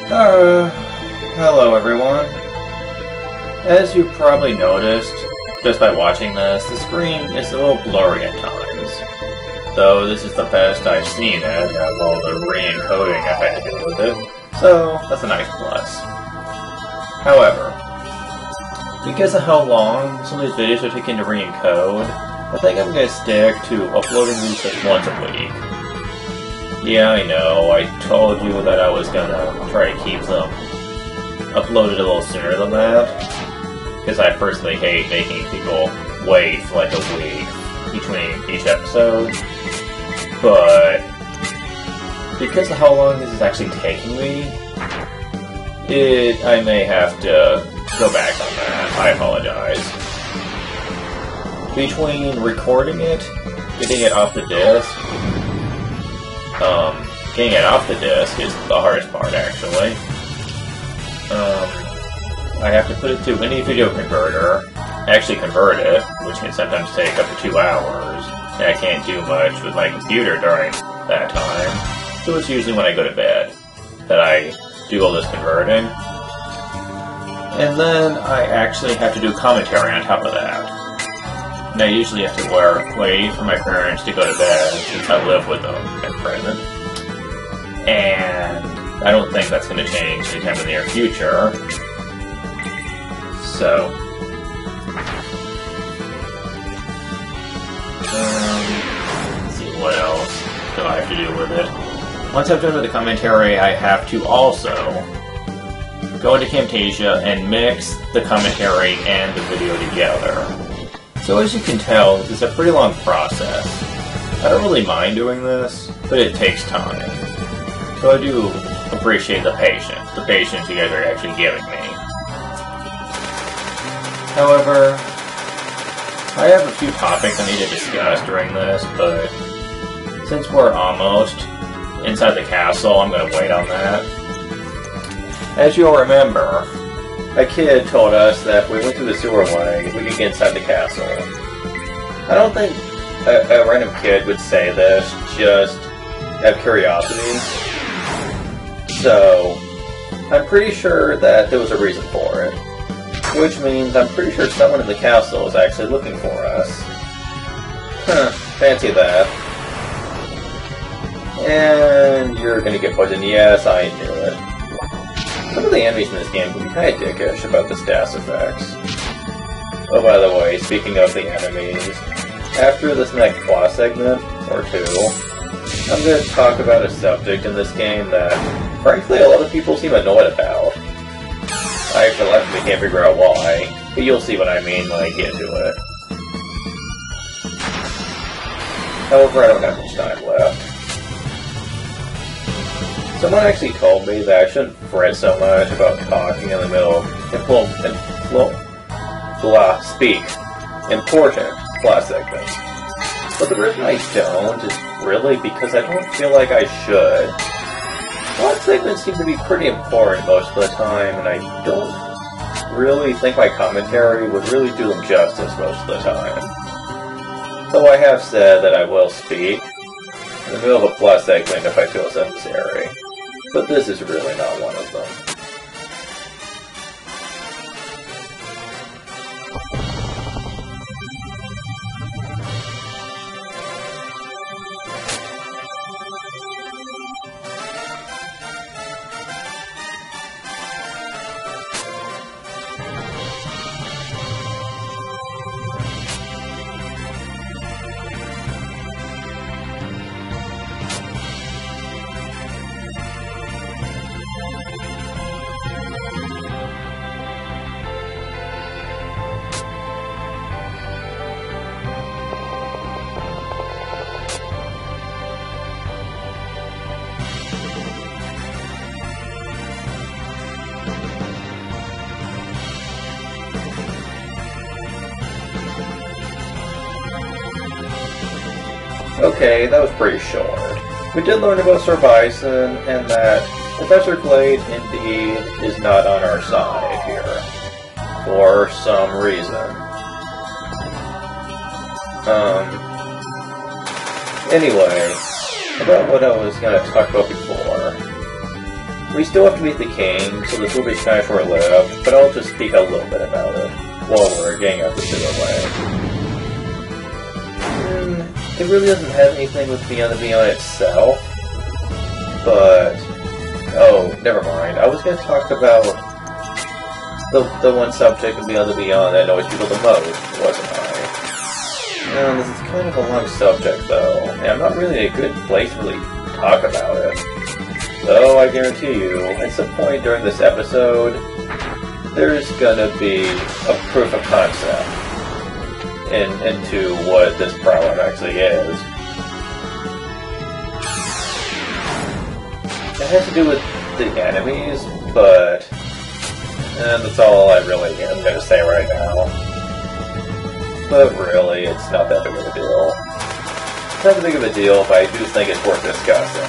Hello everyone. As you probably noticed, just by watching this, the screen is a little blurry at times. Though this is the best I've seen it of all the re-encoding I've had to do with it, so that's a nice plus. However, because of how long some of these videos are taking to re-encode, I think I'm going to stick to uploading these just once a week. Yeah, I know, I told you that I was going to try to keep them uploaded a little sooner than that, because I personally hate making people wait for like a week between each episode, but because of how long this is actually taking me, I may have to go back on that. I apologize. Between recording it, getting it off the disc, getting it off the disc is the hardest part, actually. I have to put it through any video converter, actually convert it, which can sometimes take up to 2 hours, and I can't do much with my computer during that time, so it's usually when I go to bed that I do all this converting. And then I actually have to do commentary on top of that. And I usually have to wait for my parents to go to bed, since I live with them at present. And I don't think that's going to change anytime in the near future. So, let's see, what else do I have to do with it? Once I've done with the commentary, I have to also go into Camtasia and mix the commentary and the video together. So as you can tell, this is a pretty long process. I don't really mind doing this, but it takes time. So I do appreciate the patience you guys are actually giving me. However, I have a few topics I need to discuss during this, but since we're almost inside the castle, I'm going to wait on that. As you'll remember, a kid told us that if we went through the sewerway, we could get inside the castle. I don't think a random kid would say this just out of curiosity. So, I'm pretty sure that there was a reason for it. Which means I'm pretty sure someone in the castle is actually looking for us. Huh, fancy that. And you're gonna get poisoned. Yes, I knew it. Some of the enemies in this game can be kind of dickish about the stats effects. Oh, by the way, speaking of the enemies, after this next boss segment, or two, I'm going to talk about a subject in this game that, frankly, a lot of people seem annoyed about. I, for the life of me, can't figure out why, but you'll see what I mean when I get to it. However, I don't have much time left. Someone actually told me that I shouldn't fret so much about talking in the middle of speak important plot segments. But the reason I don't is really because I don't feel like I should. Plot segments seem to be pretty important most of the time, and I don't really think my commentary would really do them justice most of the time. Though I have said that I will speak in the middle of a plot segment if I feel it's necessary. But this is really not one of them. Okay, that was pretty short. We did learn about Sir Bison, and that Professor Glade indeed is not on our side here. For some reason. Anyway, about what I was going to talk about before. We still have to meet the king, so this will be kind of short-lived, but I'll just speak a little bit about it while we're getting up the away. It really doesn't have anything with Beyond the Beyond itself, but... oh, never mind. I was going to talk about the one subject in Beyond the Beyond that annoys people the most, wasn't I? This is kind of a long subject, though, and I'm not really in a good place to really talk about it. Though, I guarantee you, at some point during this episode, there's gonna be a proof of concept into what this problem actually is. It has to do with the enemies, but that's all I really am gonna say right now. But really, it's not that big of a deal. It's not that big of a deal, but I do think it's worth discussing.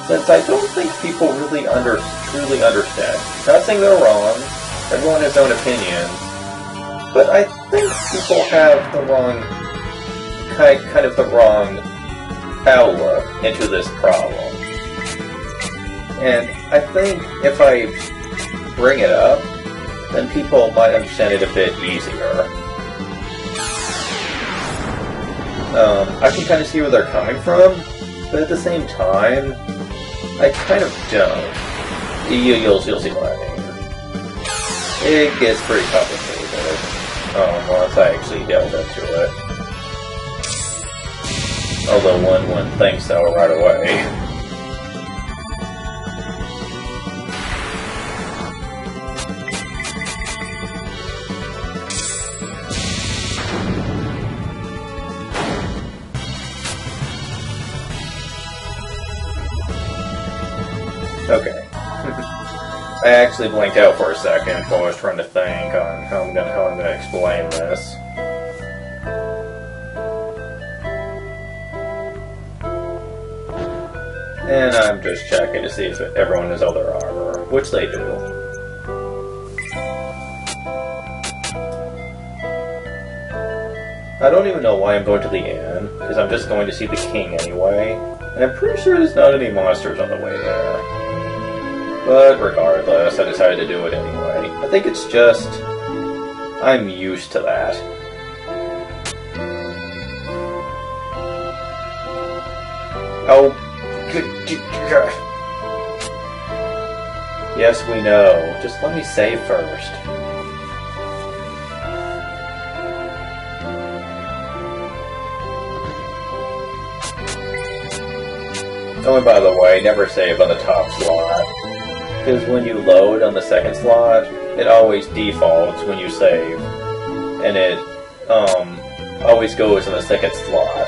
Since I don't think people really truly understand. Not saying they're wrong, everyone has their own opinion, but I think people have the wrong, kind of the wrong outlook into this problem. And I think if I bring it up, then people might understand it a bit easier. I can kind of see where they're coming from, but at the same time, I kind of don't. You'll see what I mean. It gets pretty complicated once I actually delve into it. Although one wouldn't think so right away. Okay. I actually blanked out for a second while I was trying to think on how I'm gonna explain this. And I'm just checking to see if everyone has all their armor, which they do. I don't even know why I'm going to the inn, because I'm just going to see the king anyway, and I'm pretty sure there's not any monsters on the way there. But regardless, I decided to do it anyway. I think it's just... I'm used to that. Oh, yes, we know. Just let me save first. Oh, and by the way, never save on the top slot. Because when you load on the second slot, it always defaults when you save. And it, always goes in the second slot.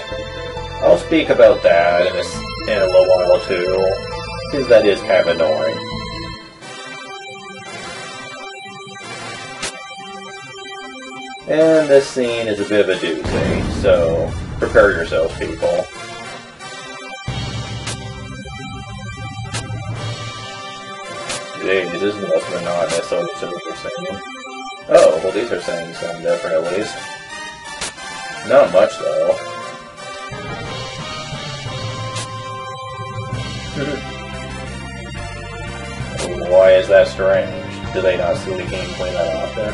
I'll speak about that in a little while too, because that is kind of annoying. And this scene is a bit of a doozy, so prepare yourselves, people. Jeez, this is the most monotonous of what we're saying. Oh, well these are saying something different at least. Not much though. Why is that strange? Do they not see the gameplay that often?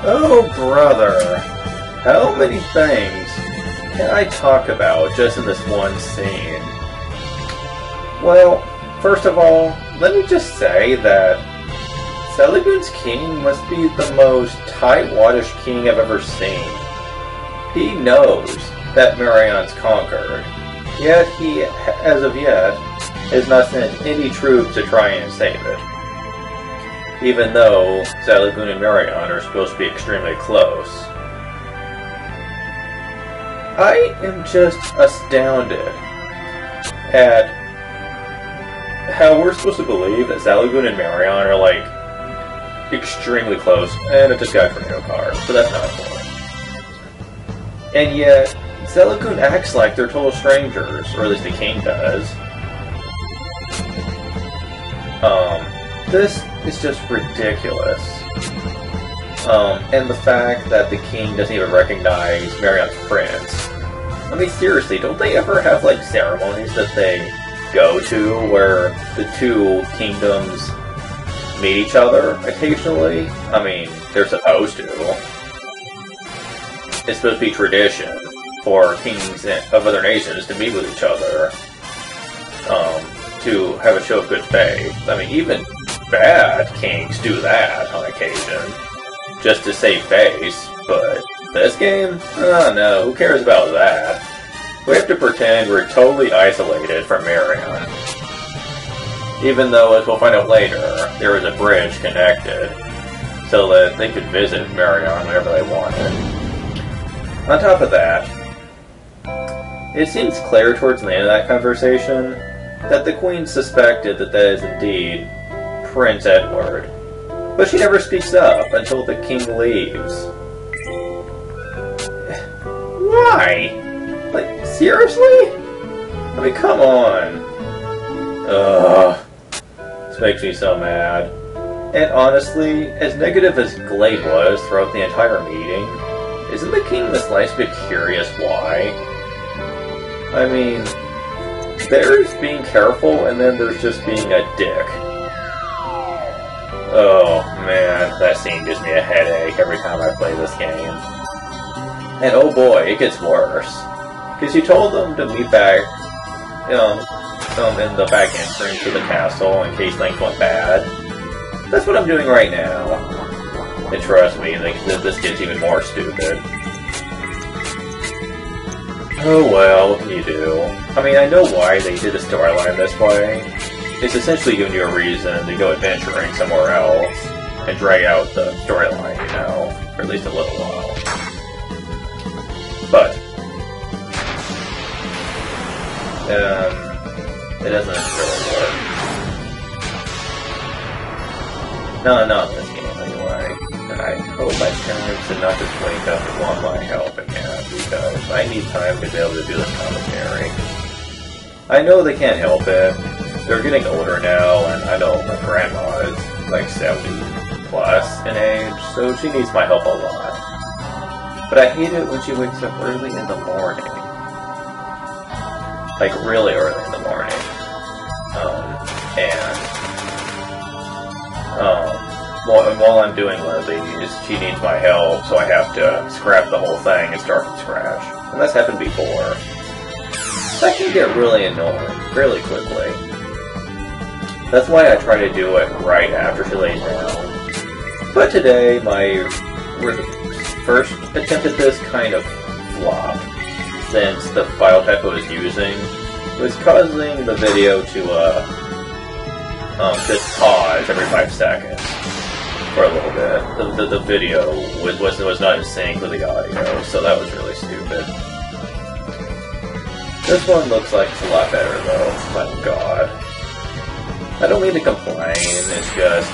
Oh, brother. How many things can I talk about just in this one scene? Well, first of all, let me just say that Seligun's king must be the most tight-waddish king I've ever seen. He knows that Marion's conquered, yet he, as of yet, has not sent any troops to try and save it. Even though Seligun and Marion are supposed to be extremely close. I am just astounded at how we're supposed to believe that Seligun and Marion are, like, extremely close, and a disguise for no card, so that's not important. And yet, Seligun acts like they're total strangers, or at least the king does. This is just ridiculous. And the fact that the king doesn't even recognize Marion's prince. I mean, seriously, don't they ever have, like, ceremonies that they go to where the two kingdoms meet each other occasionally? I mean, they're supposed to. It's supposed to be tradition for kings of other nations to meet with each other, to have a show of good faith. I mean, even bad kings do that on occasion, just to save face, but this game? Oh no, who cares about that? We have to pretend we're totally isolated from Marion. Even though, as we'll find out later, there is a bridge connected, so that they could visit Marion whenever they wanted. On top of that, it seems clear towards the end of that conversation that the Queen suspected that that is indeed Prince Edward, but she never speaks up until the King leaves. Why? Like, seriously? I mean, come on. Ugh. This makes me so mad. And honestly, as negative as Glade was throughout the entire meeting, isn't the king the slightest bit curious why? I mean, there's being careful, and then there's just being a dick. Oh man, that scene gives me a headache every time I play this game. And oh boy, it gets worse. Because you told them to meet back in the back entrance to the castle in case things went bad. That's what I'm doing right now. And trust me, this gets even more stupid. Oh well, what can you do? I mean, I know why they did the storyline this way. It's essentially giving you a reason to go adventuring somewhere else and drag out the storyline, you know, for at least a little while. But it doesn't really work. No, not in this game anyway. And I hope my parents did not just wake up and want my help again, because I need time to be able to do this commentary. I know they can't help it. They're getting older now, and I know my grandma is like 70 plus in age, so she needs my help a lot. But I hate it when she wakes up early in the morning. Like, really early in the morning. While I'm doing one of these, she needs my help, so I have to scrap the whole thing and start from scratch. And that's happened before. That can get really annoying, really quickly. That's why I try to do it right after she lays down. But today, my first attempt at this kind of flopped, since the file type I was using was causing the video to just pause every 5 seconds for a little bit. The video was not in sync with the audio, so that was really stupid. This one looks like it's a lot better though, my god. I don't mean to complain, it's just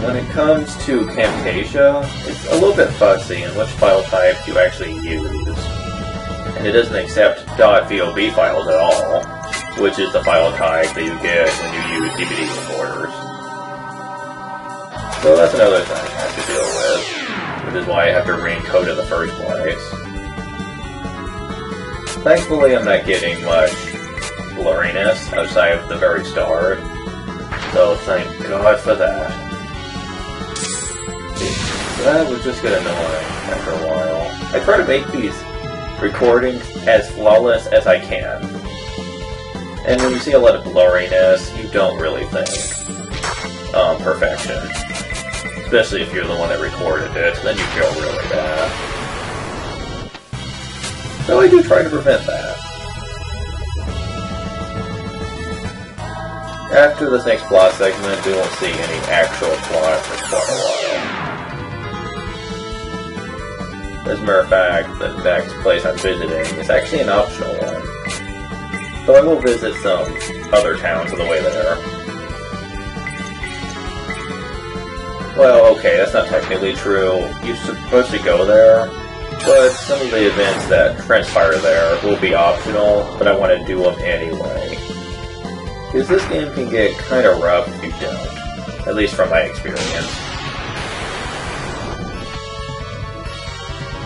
when it comes to Camtasia, it's a little bit fussy in which file type you actually use. And it doesn't accept .vob files at all, which is the file type that you get when you use DVD recorders. So that's another thing I have to deal with, which is why I have to re-encode in the first place. Thankfully, I'm not getting much blurriness outside of the very start, so thank God for that. That would just get annoying after a while. I try to make these recordings as flawless as I can. And when you see a lot of blurriness, you don't really think perfection. Especially if you're the one that recorded it, then you feel really bad. So I do try to prevent that. After this next plot segment, we won't see any actual plot for quite a while. As a matter of fact, the next place I'm visiting is actually an optional one. Though I will visit some other towns on the way there. Well, okay, that's not technically true. You're supposed to go there, but some of the events that transpire there will be optional, but I want to do them anyway. Because this game can get kind of rough if you don't, at least from my experience.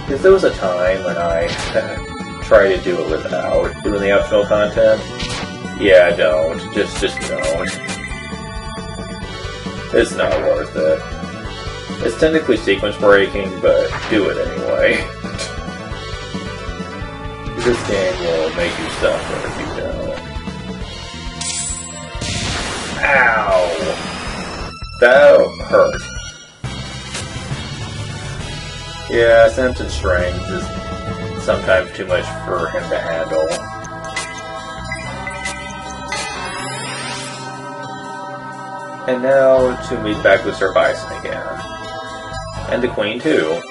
Because there was a time when I tried to do it without doing the optional content. Yeah, don't. Just don't. It's not worth it. It's technically sequence breaking, but do it anyway. This game will make you suffer if you don't. Ow! That hurt. Yeah, Samson's strength is sometimes too much for him to handle. And now to meet back with Sir Bison again. And the Queen too.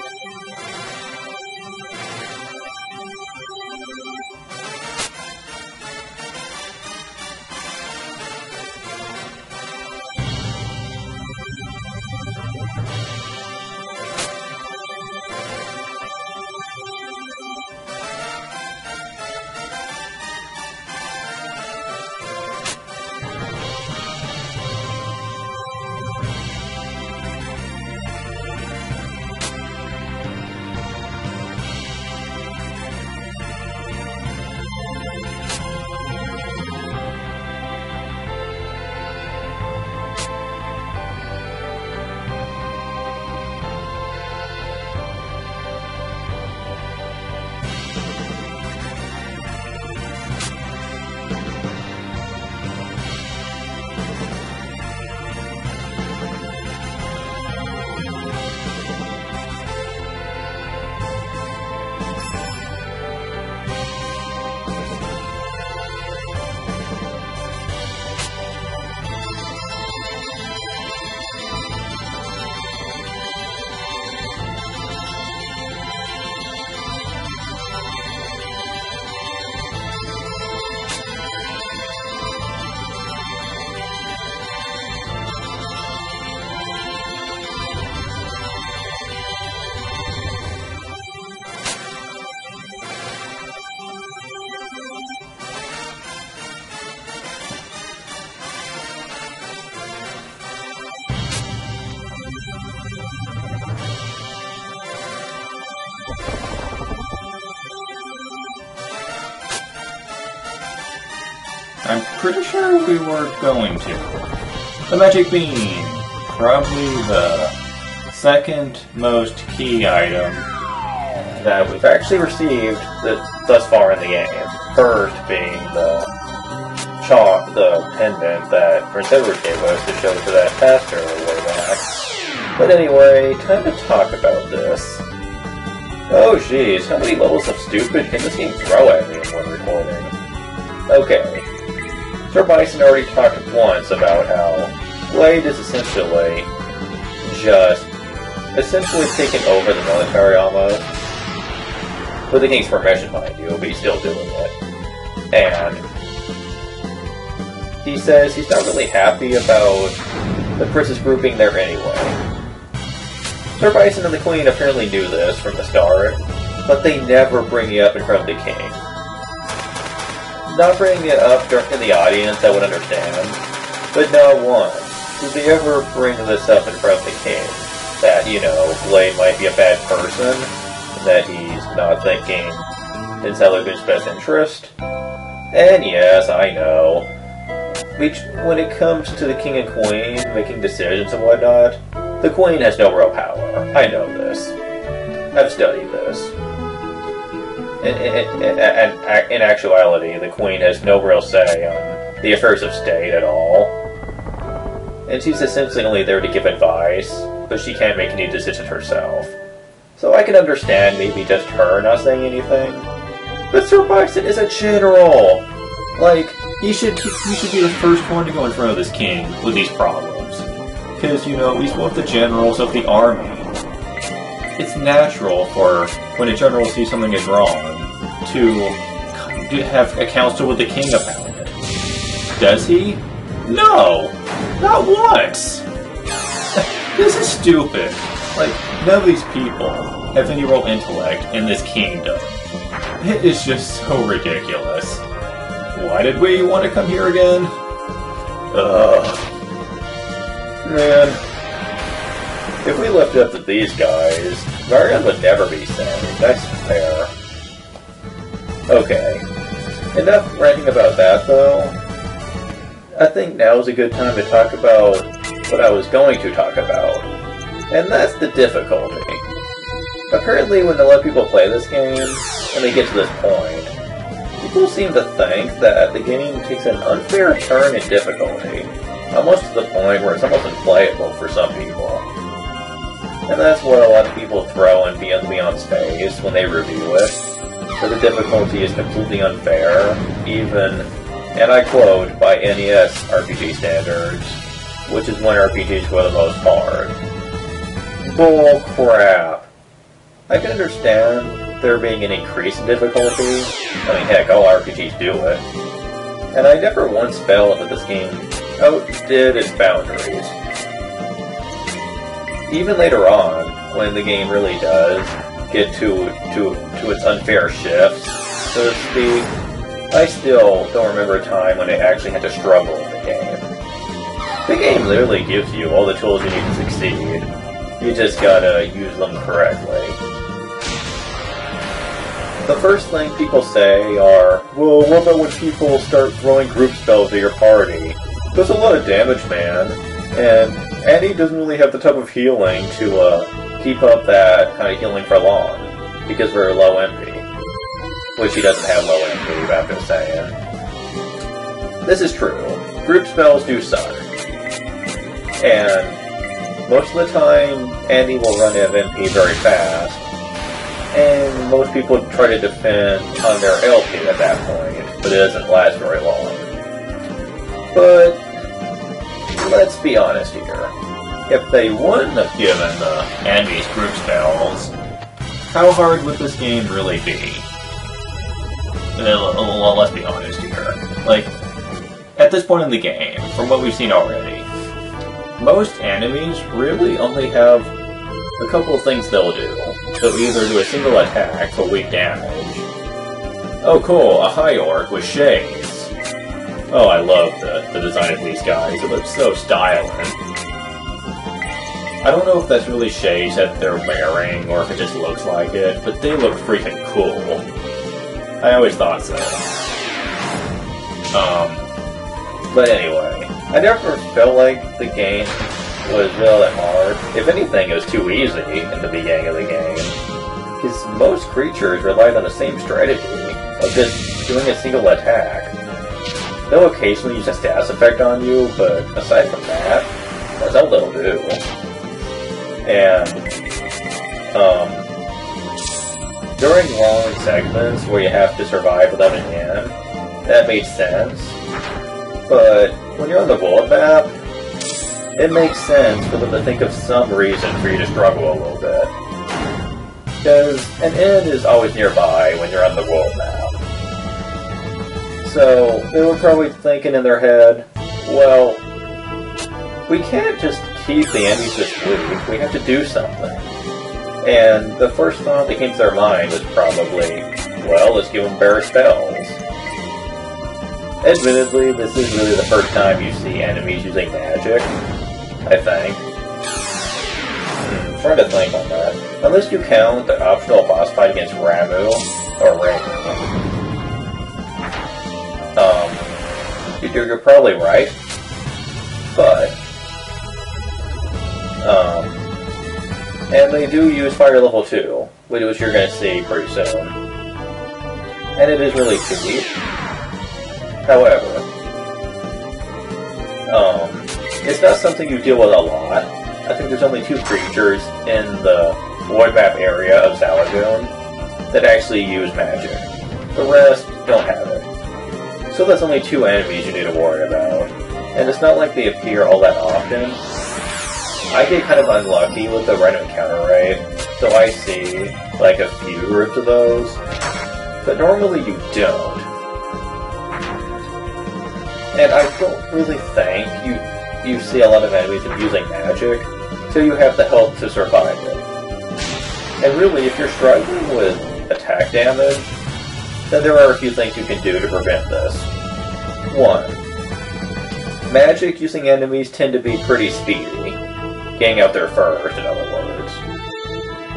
I'm pretty sure we were going to. The Magic Bean! Probably the second most key item that we've actually received thus far in the game. First being the pendant that Prince Edward gave us to show to that pastor way back. But anyway, time to talk about this. Oh jeez, how many levels of stupid can this game throw at me when recording? Okay. Sir Bison already talked once about how Blade is essentially taking over the military almost. With the king's permission, mind you, but he's still doing it. And he says he's not really happy about the princess group being there anyway. Sir Bison and the Queen apparently knew this from the start, but they never bring it up in front of the king. Not bringing it up in the audience, I would understand, but not once did they ever bring this up in front of the king. That, you know, Blade might be a bad person, that he's not thinking in Salugun's best interest. And yes, I know. When it comes to the king and queen making decisions and whatnot, The Queen has no real power. I know this. I've studied this. In actuality, the Queen has no real say on the affairs of state at all. And she's essentially only there to give advice, but she can't make any decisions herself. So I can understand maybe just her not saying anything. But Sir Bison is a general! Like, he should be the first one to go in front of this king with these problems. Because, you know, he's one of the generals of the army. It's natural for, when a general sees something is wrong, to have a council with the king about it. Does he? No! Not once! This is stupid. Like, none of these people have any real intellect in this kingdom. It is just so ridiculous. Why did we want to come here again? Man. If we left it up to these guys, Marion would never be saved. That's fair. Okay. Enough ranting about that, though. I think now is a good time to talk about what I was going to talk about. And that's the difficulty. Apparently, when a lot of people play this game, and they get to this point, people seem to think that the game takes an unfair turn in difficulty, almost to the point where it's almost unplayable for some people. And that's what a lot of people throw in Beyond Space when they review it, that the difficulty is completely unfair, even, and I quote, by NES RPG standards, which is when RPGs go the most hard. Bull crap. I can understand there being an increase in difficulty. I mean, heck, all RPGs do it. And I never once felt that this game outdid its boundaries. Even later on, when the game really does get to its unfair shifts, so to speak, I still don't remember a time when I actually had to struggle in the game. The game literally gives you all the tools you need to succeed. You just gotta use them correctly. The first thing people say are, well, what about when people start throwing group spells at your party? There's a lot of damage, man, and Annie doesn't really have the type of healing to keep up that kind of healing for long, because we're low MP. Which she doesn't have low MP, but I'm just saying. This is true. Group spells do suck. And most of the time, Annie will run out of MP very fast, and most people try to defend on their LP at that point, but it doesn't last very long. But let's be honest here. If they wouldn't have given the enemies group spells, how hard would this game really be? Well, let's be honest here. Like, at this point in the game, from what we've seen already, most enemies really only have a couple of things they'll do. They'll either do a single attack for weak damage. Oh cool, a high orc with shades. Oh, I love the design of these guys. It looks so stylish. I don't know if that's really shades that they're wearing, or if it just looks like it, but they look freaking cool. I always thought so. But anyway, I never felt like the game was really that hard. If anything, it was too easy in the beginning of the game. Because most creatures relied on the same strategy of just doing a single attack. They'll occasionally use a status effect on you, but aside from that, that's all they'll do. And, during long segments where you have to survive without an inn, that made sense. But when you're on the world map, it makes sense for them to think of some reason for you to struggle a little bit. Because an inn is always nearby when you're on the world map. So they were probably thinking in their head, well, we can't just keep the enemies this weak, we have to do something. And the first thought that came to their mind was probably, well, let's give them better spells. Admittedly, this is really the first time you see enemies using magic, I think. Trying to think on that. Unless you count the optional boss fight against Ramue, or Ramue. You're probably right, but And they do use fire level 2, which you're going to see pretty soon. And it is really cheap. However, it's not something you deal with a lot. I think there's only 2 creatures in the void map area of Zalagoon that actually use magic. The rest don't have it. So that's only 2 enemies you need to worry about. And it's not like they appear all that often. I get kind of unlucky with the random encounter rate, so I see like a few groups of those, but normally you don't. And I don't really think you see a lot of enemies abusing magic, so you have the health to survive it. And really, if you're struggling with attack damage, then there are a few things you can do to prevent this. 1. Magic using enemies tend to be pretty speedy. Getting out there first, in other words.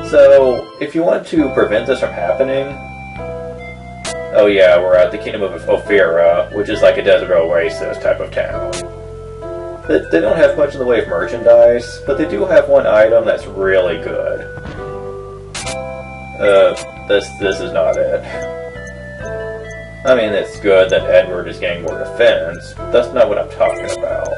So, if you want to prevent this from happening... Oh yeah, we're at the Kingdom of Ophira, which is like a desert oasis type of town. They don't have much in the way of merchandise, but they do have one item that's really good. This is not it. I mean, it's good that Edward is getting more defense, but that's not what I'm talking about.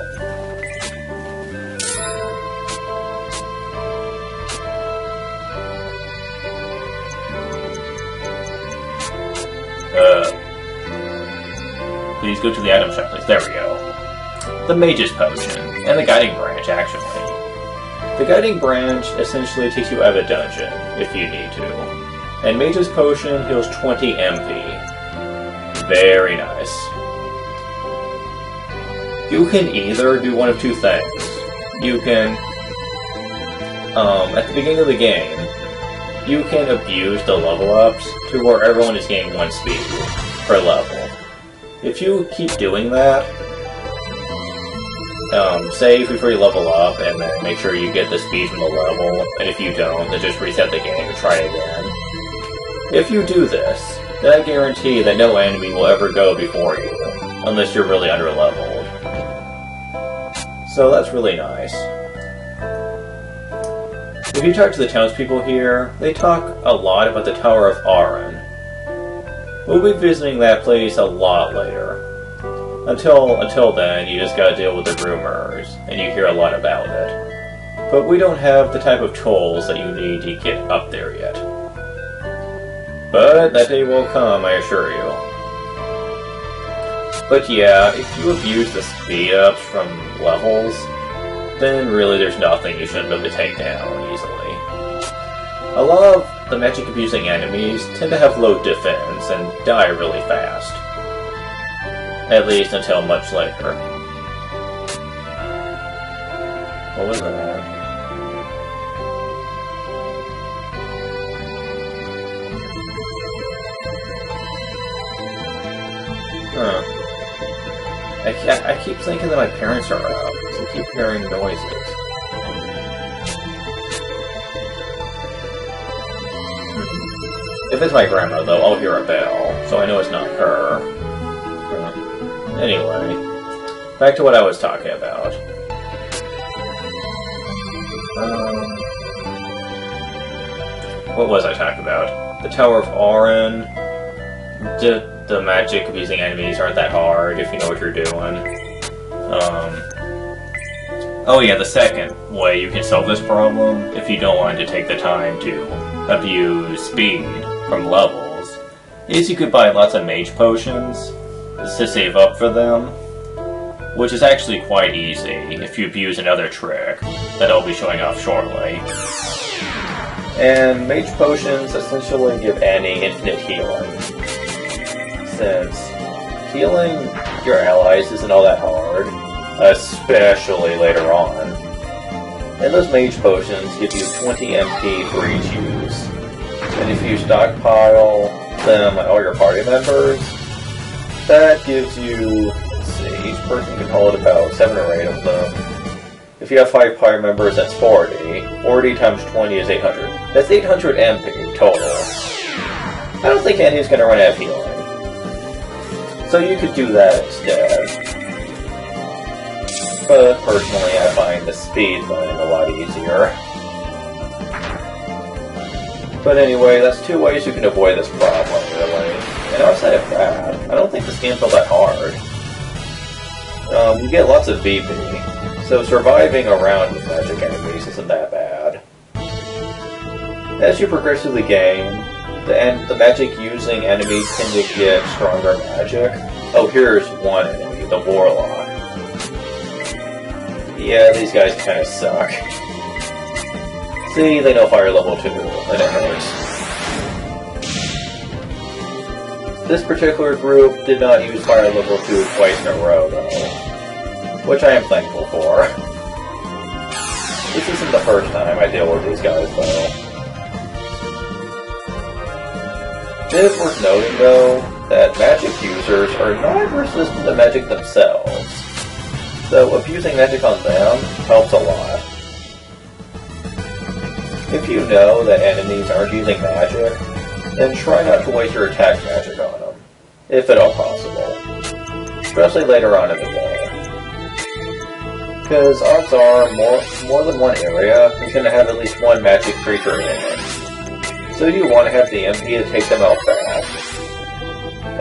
Please go to the item shop, please. There we go. The Mage's Potion, and the Guiding Branch, actually. The Guiding Branch essentially takes you out of a dungeon, if you need to. And Mage's Potion heals 20 MP. Very nice. You can either do one of 2 things. You can, at the beginning of the game, you can abuse the level ups to where everyone is gaining 1 speed per level. If you keep doing that, save before you level up, and then make sure you get the speed from the level, and if you don't, then just reset the game and try again. If you do this, then I guarantee that no enemy will ever go before you, unless you're really under-leveled. So that's really nice. If you talk to the townspeople here, they talk a lot about the Tower of Aran. We'll be visiting that place a lot later. Until then, you just gotta deal with the rumors, and you hear a lot about it. But we don't have the type of tolls that you need to get up there yet. But that day will come, I assure you. But yeah, if you abuse the speed ups from levels, then really there's nothing you shouldn't be able to take down easily. A lot of the magic abusing enemies tend to have low defense and die really fast. At least until much later. What was that? Huh. I keep thinking that my parents are out, because I keep hearing noises. If it's my grandma, though, I'll hear a bell, so I know it's not her. Anyway, back to what I was talking about. What was I talking about? The Tower of Aran. The magic abusing enemies aren't that hard if you know what you're doing. Oh yeah, the second way you can solve this problem, if you don't want to take the time to abuse speed from levels, is you could buy lots of mage potions to save up for them, which is actually quite easy if you abuse another trick that I'll be showing off shortly. And mage potions essentially give Annie infinite healing, since healing your allies isn't all that hard, especially later on. And those mage potions give you 20 MP for each use. And if you stockpile them on all your party members, that gives you, let's see, each person can hold about 7 or 8 of them. If you have 5 party members, that's 40. 40 times 20 is 800. That's 800 MP total. I don't think Annie's going to run out of healing. So you could do that instead. but personally I find the speed running a lot easier. But anyway, that's two ways you can avoid this problem, really. And outside of that, I don't think this game's all that hard. You get lots of VP, so surviving around with magic enemies isn't that bad. As you progress through the game, the magic-using enemies tend to get stronger magic. Oh, here's one enemy, the Warlock. Yeah, these guys kinda suck. See, they know fire level 2, and it hurts. This particular group did not use fire level 2 twice in a row, though. Which I am thankful for. This isn't the first time I deal with these guys, though. It is worth noting, though, that magic users are not resistant to magic themselves. So abusing magic on them helps a lot. If you know that enemies aren't using magic, then try not to waste your attack magic on them, if at all possible. Especially later on in the game. Because odds are, more than one area is going to have at least one magic creature in it. So you want to have the MP to take them out fast.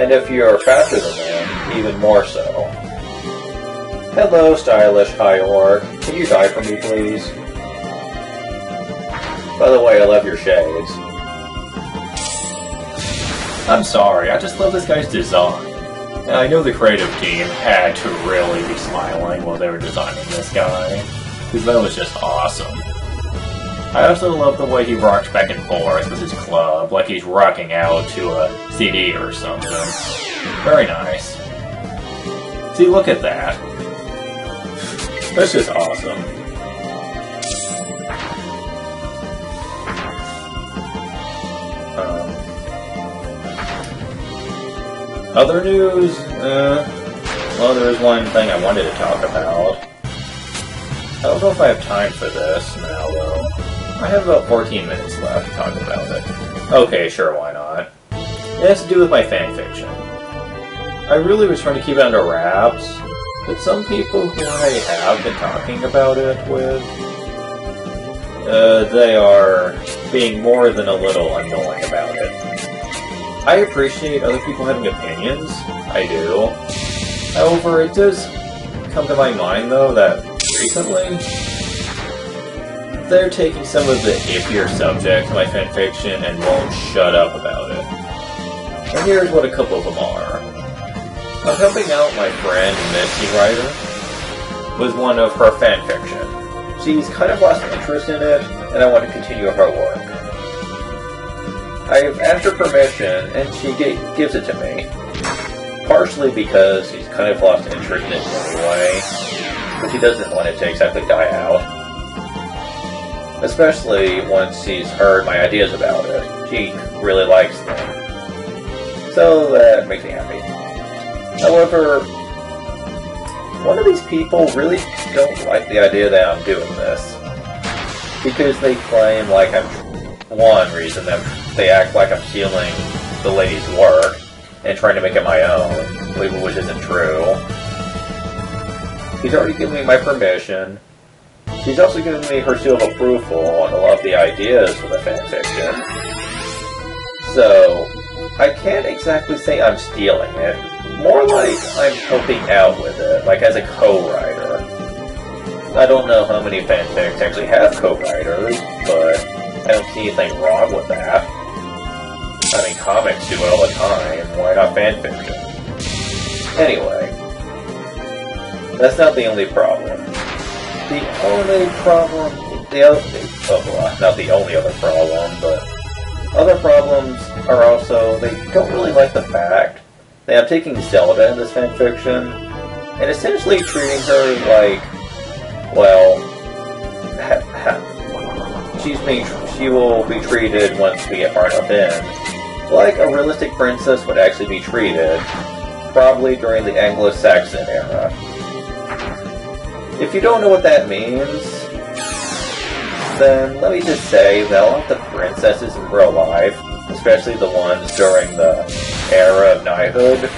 And if you're faster than them, even more so. Hello, stylish high orc. Can you die for me, please? By the way, I love your shades. I'm sorry, I just love this guy's design. And I know the creative team had to really be smiling while they were designing this guy, because that was just awesome. I also love the way he rocks back and forth with his club, like he's rocking out to a CD or something. Very nice. See, look at that. That's just awesome. Other news? Well, there is one thing I wanted to talk about. I don't know if I have time for this now, though. I have about 14 minutes left to talk about it. Okay, sure, why not? It has to do with my fanfiction. I really was trying to keep it under wraps, but some people who I have been talking about it with, they are being more than a little annoying about it. I appreciate other people having opinions, I do. However, it does come to my mind, though, that recently, they're taking some of the hippier subjects in my fanfiction and won't shut up about it. And here's what a couple of them are. I'm helping out my friend Misty Ryder with one of her fanfiction. She's kind of lost interest in it, and I want to continue her work. I've asked her permission, and she gives it to me. Partially because she's kind of lost interest in it anyway, but she doesn't want it to exactly die out. Especially once she's heard my ideas about it. She really likes them. So that makes me happy. However, one of these people really don't like the idea that I'm doing this. Because they claim like one reason that they act like I'm stealing the lady's work and trying to make it my own, which isn't true. She's already given me my permission. She's also given me her seal of approval on a lot of the ideas for the fanfiction. So, I can't exactly say I'm stealing it. More like I'm helping out with it, like as a co-writer. I don't know how many fanfics actually have co-writers, but I don't see anything wrong with that. I mean, comics do it all the time, why not fanfiction? Anyway, that's not the only problem. The only problem, not the only other problem, but other problems are also, they don't really like the fact that I'm taking Zelda in this fanfiction, and essentially treating her like, well, she will be treated once we get far enough in, like a realistic princess would actually be treated, probably during the Anglo-Saxon era. If you don't know what that means, then let me just say that a lot of the princesses in real life, especially the ones during the era of knighthood,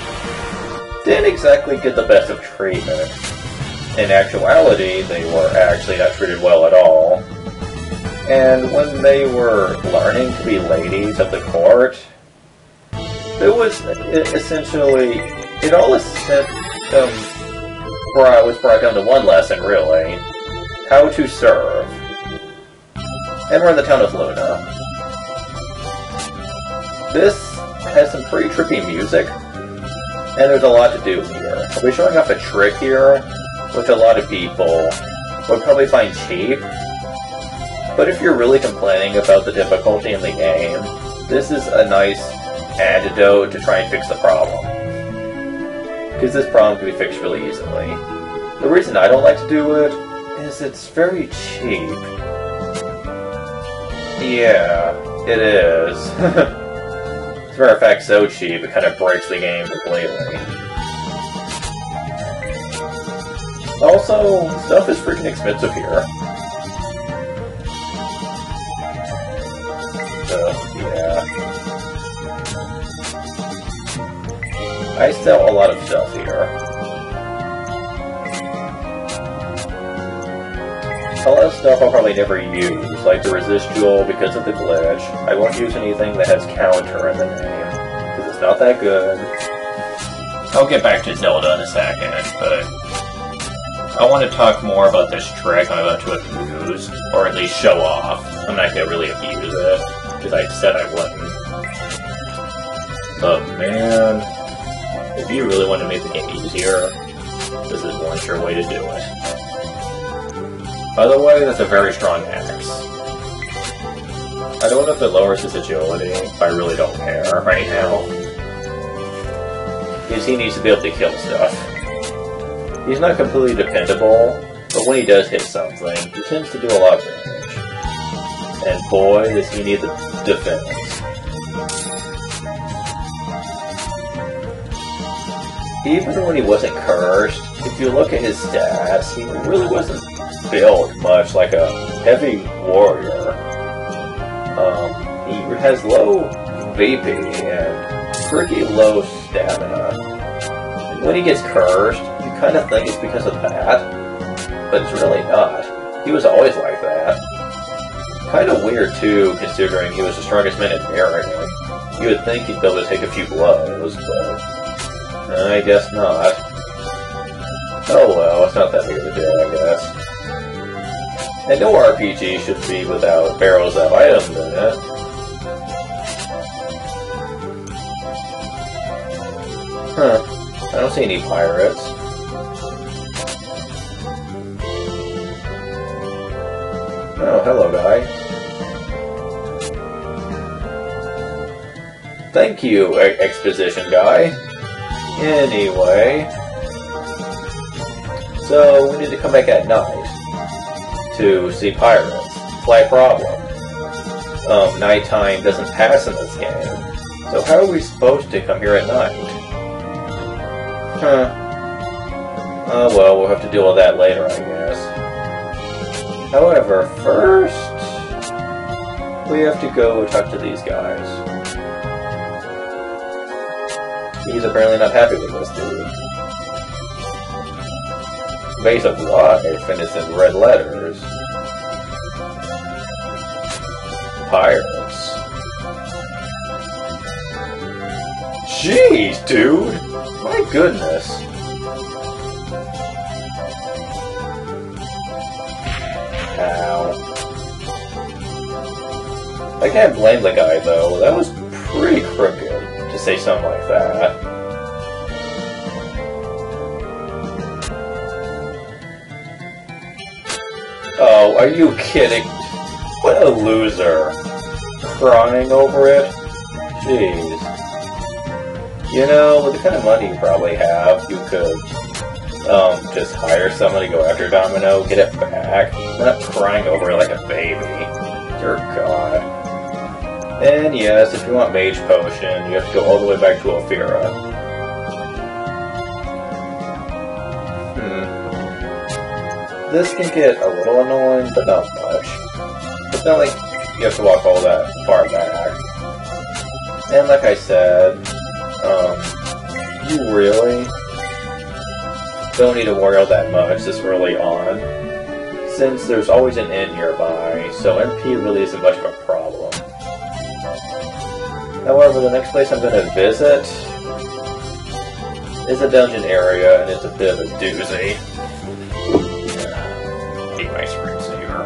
didn't exactly get the best of treatment. in actuality, they were actually not treated well at all. And when they were learning to be ladies of the court, it was essentially, it all was brought down to one lesson, really. How to serve. And we're in the town of Luna. This has some pretty trippy music, and there's a lot to do here. I'll be showing off a trick here, which a lot of people would probably find cheap. But if you're really complaining about the difficulty in the game, this is a nice antidote to try and fix the problem. Because this problem can be fixed really easily. The reason I don't like to do it is it's very cheap. Yeah, it is. As a matter of fact, so cheap, it kind of breaks the game completely. Also, stuff is freaking expensive here. Yeah. I sell a lot of stuff here. A lot of stuff I'll probably never use, like the residual because of the glitch. I won't use anything that has counter in the name, because it's not that good. I'll get back to Zelda in a second, but I want to talk more about this trick I'm about to abuse, or at least show off. I'm not going to really abuse it, because I said I wouldn't. But man, if you really want to make the game easier, this is one sure way to do it. By the way, that's a very strong axe. I don't know if it lowers his agility, but I really don't care right now. Because he needs to be able to kill stuff. He's not completely dependable, but when he does hit something, he tends to do a lot of damage. And boy, does he need the defense. Even when he wasn't cursed, if you look at his stats, he really wasn't built much like a heavy warrior. He has low VP and pretty low stamina. When he gets cursed, you kind of think it's because of that, but it's really not. He was always like that. Kind of weird too, considering he was the strongest man in America. You would think he'd be able to take a few blows, but I guess not. Oh well, it's not that big of a deal, I guess. And no RPG should be without barrels of items in it. Huh. I don't see any pirates. Oh, hello, guy. Thank you, exposition guy. Anyway. So, we need to come back at night to see pirates. Slight problem. Nighttime doesn't pass in this game. So how are we supposed to come here at night? Huh. Oh well, we'll have to deal with that later, I guess. However, first, we have to go talk to these guys. He's apparently not happy with this dude. Base of life, and it's in red letters. Pirates. Jeez, dude! My goodness. Ow. I can't blame the guy, though. That was pretty crooked to say something like that. Oh, are you kidding? What a loser. Crying over it? Jeez. You know, with the kind of money you probably have, you could, just hire someone to go after Domino, get it back. You're not crying over it like a baby. Dear God. And yes, if you want Mage Potion, you have to go all the way back to Ophira. This can get a little annoying, but not much. It's not like you have to walk all that far back. And like I said, you really don't need to worry all that much this early on, since there's always an inn nearby, so MP really isn't much of a problem. However, the next place I'm going to visit is a dungeon area, and it's a bit of a doozy. Be my screensaver.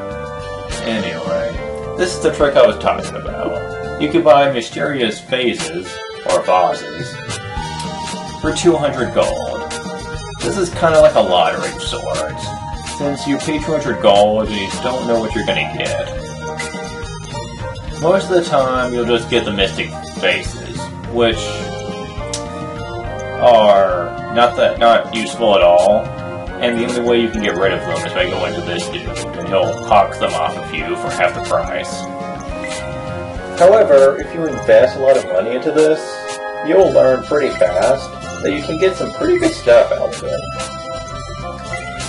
Anyway, this is the trick I was talking about. You can buy mysterious vases, or vases, for 200 gold. This is kind of like a lottery of sorts, since you pay 200 gold and you don't know what you're going to get. Most of the time, you'll just get the mystic vases, which are not useful at all, and the only way you can get rid of them is by going to this dude, and he'll hawk them off of you for half the price. However, if you invest a lot of money into this, you'll learn pretty fast that you can get some pretty good stuff out of it.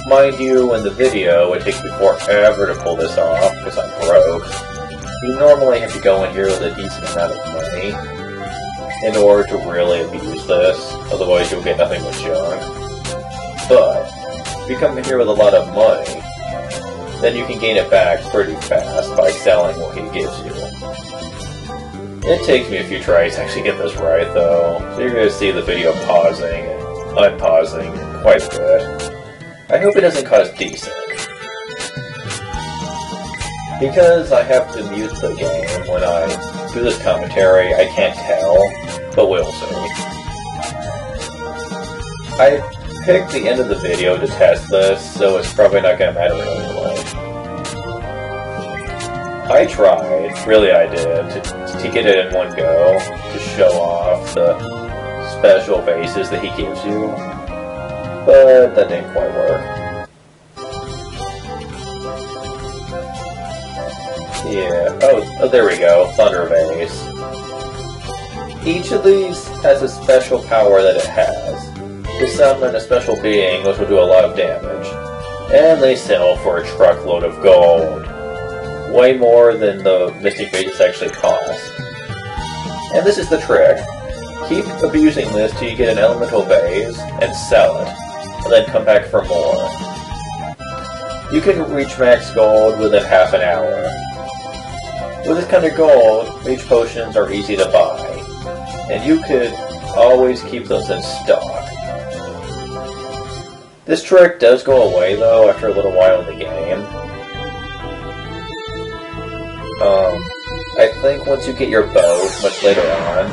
Mind you, in the video, it takes me forever to pull this off, because I'm broke. You normally have to go in here with a decent amount of money in order to really abuse this, otherwise you'll get nothing but junk. But, if you come in here with a lot of money, then you can gain it back pretty fast by selling what he gives you. It takes me a few tries to actually get this right, though, so you're going to see the video pausing and unpausing quite a bit. I hope it doesn't cause desync. Because I have to mute the game when I do this commentary, I can't tell, but we'll see. I picked the end of the video to test this, so it's probably not going to matter anyway. I tried, really I did, to get it in one go, to show off the special bases that he gives you, but that didn't quite work. Yeah, oh there we go, Thunder Vase. Each of these has a special power that it has. To summon a special being which will do a lot of damage, and they sell for a truckload of gold. Way more than the Mystic Vases actually cost. And this is the trick. Keep abusing this till you get an elemental vase, and sell it, and then come back for more. You can reach max gold within half an hour. With this kind of gold, mage potions are easy to buy, and you could always keep those in stock. This trick does go away though after a little while in the game. I think once you get your bow much later on,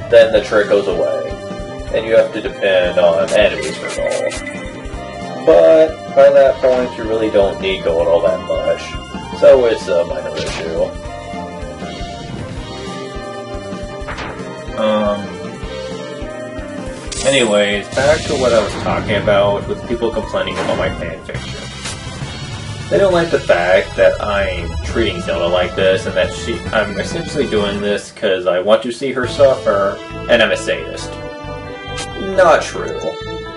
then the trick goes away, and you have to depend on enemies for gold. But by that point, you really don't need gold all that much, so it's a minor issue. Anyways, back to what I was talking about with people complaining about my fanfiction. They don't like the fact that I'm treating Zelda like this, and that I'm essentially doing this because I want to see her suffer, and I'm a sadist. Not true.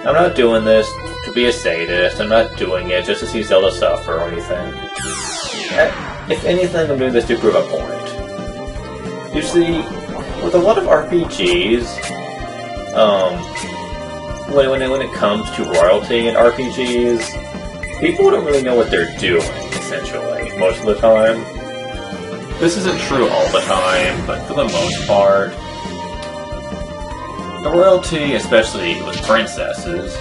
I'm not doing this to be a sadist, I'm not doing it just to see Zelda suffer or anything. If anything, I'm doing this to prove a point. You see, with a lot of RPGs, when it comes to royalty in RPGs, people don't really know what they're doing, essentially, most of the time. This isn't true all the time, but for the most part, the royalty, especially with princesses,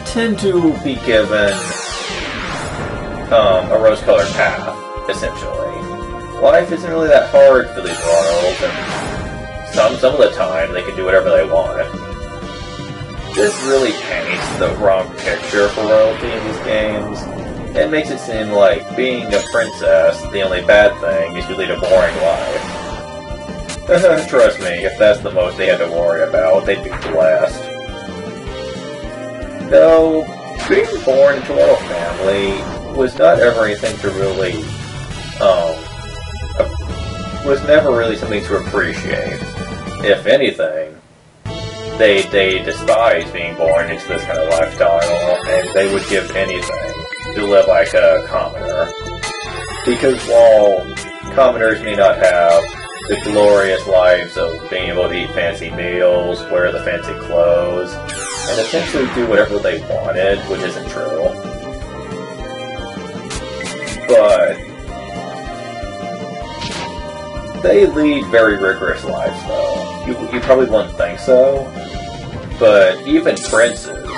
tend to be given a rose-colored path, essentially. Life isn't really that hard for these royals, and some of the time they can do whatever they want. This really paints the wrong picture for royalty in these games. It makes it seem like being a princess, the only bad thing is you lead a boring life. Trust me, if that's the most they had to worry about, they'd be blessed. Though, being born into a royal family was not ever anything to really, was never really something to appreciate. If anything, they despise being born into this kind of lifestyle, and they would give anything to live like a commoner. Because while commoners may not have the glorious lives of being able to eat fancy meals, wear the fancy clothes, and essentially do whatever they wanted, which isn't true. But they lead very rigorous lives, though. You probably wouldn't think so, but even princes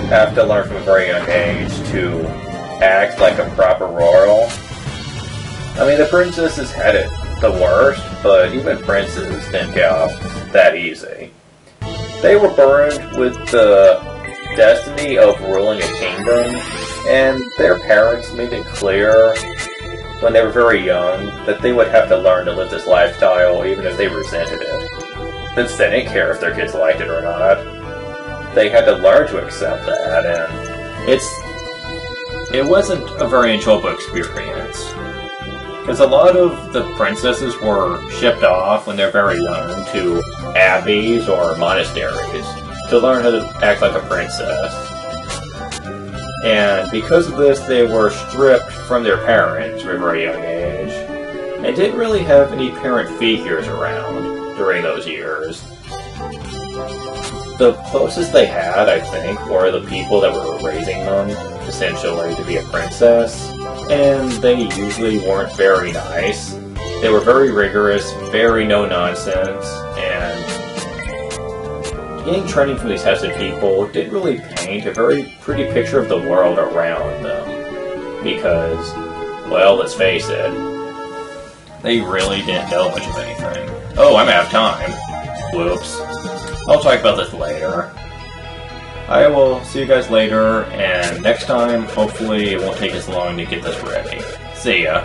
have to learn from a very young age to act like a proper royal. I mean, the princesses had it the worst, but even princes didn't get off that easy. They were burned with the destiny of ruling a kingdom, and their parents made it clear when they were very young that they would have to learn to live this lifestyle even if they resented it. Since they didn't care if their kids liked it or not, they had to learn to accept that, and it wasn't a very enjoyable experience. Because a lot of the princesses were shipped off when they're very young to abbeys or monasteries to learn how to act like a princess. And because of this, they were stripped from their parents at a very young age, and didn't really have any parent figures around during those years. The closest they had, I think, were the people that were raising them, essentially, to be a princess, and they usually weren't very nice. They were very rigorous, very no-nonsense, and getting training from these types of people didn't really paint a very pretty picture of the world around them. Because, well, let's face it, they really didn't know much of anything. Oh, I'm out of time. Whoops. I'll talk about this later. I will see you guys later, and next time, hopefully it won't take as long to get this ready. See ya.